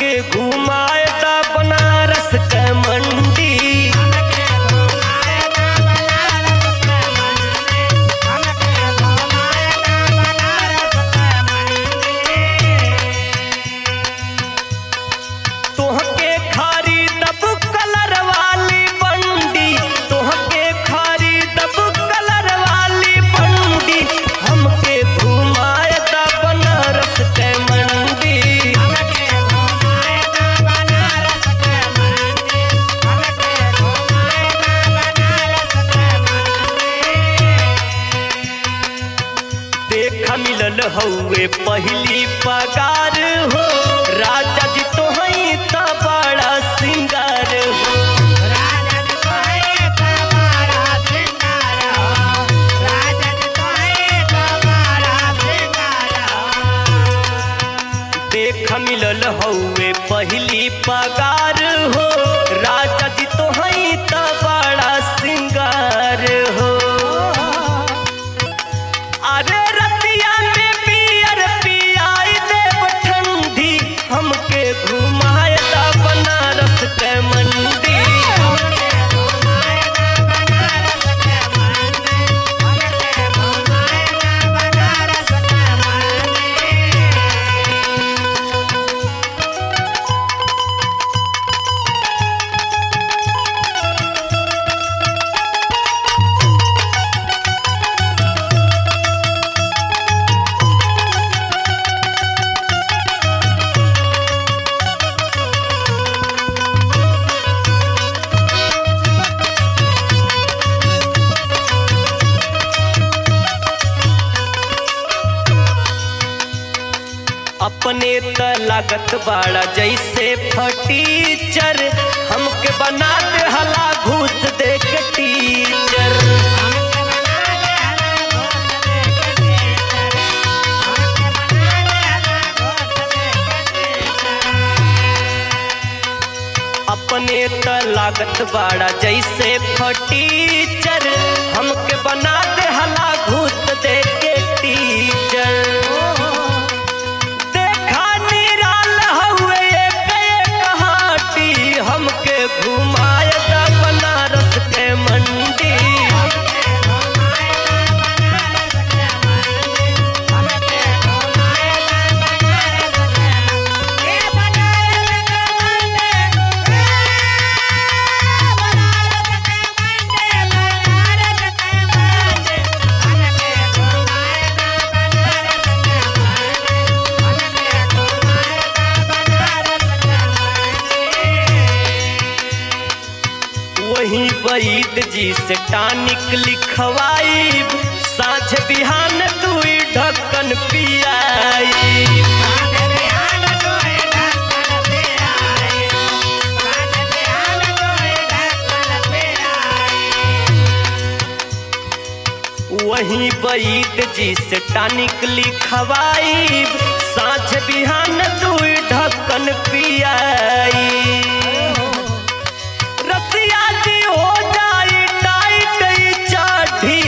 हमके घुमाए दा बनारस के मंडी। तोहके खरीदब कलर वाली बंडी, तोहके खरीदब कलर वाली बंडी, हमके घुमाए दा बनारस के मंडी। देखा मिलल हउए पहली पगार हो, राजा जी तो हई त बड़ा सिंगार हो। देखा मिलल हउए पहली पगार हो, राजा जी तो हई त बड़ा सिंगार हो। अरे रतिया में पियर पियाई देव ठंडी, हमके घुमाए दा बनारस के मंडी। अपने त लागत बाड़ा जैसे फटीचर, हमके बना दे हला घूस दे के टीचर। अपने त लागत बाड़ा जैसे फटीचर, हमके बना दे हला घूस दे के टीचर। हमके घुमाए दा बनारस के मंडी। वहीं वैद जी से टानिक लिखवाई, साँझ बिहान दुई ढक्कन पियाई। वहीं वैद जी से टानिक लिखवाई, साँझ बिहान दुई ढक्कन पियाई। रसिया जी हो जाई टाइट चाठी,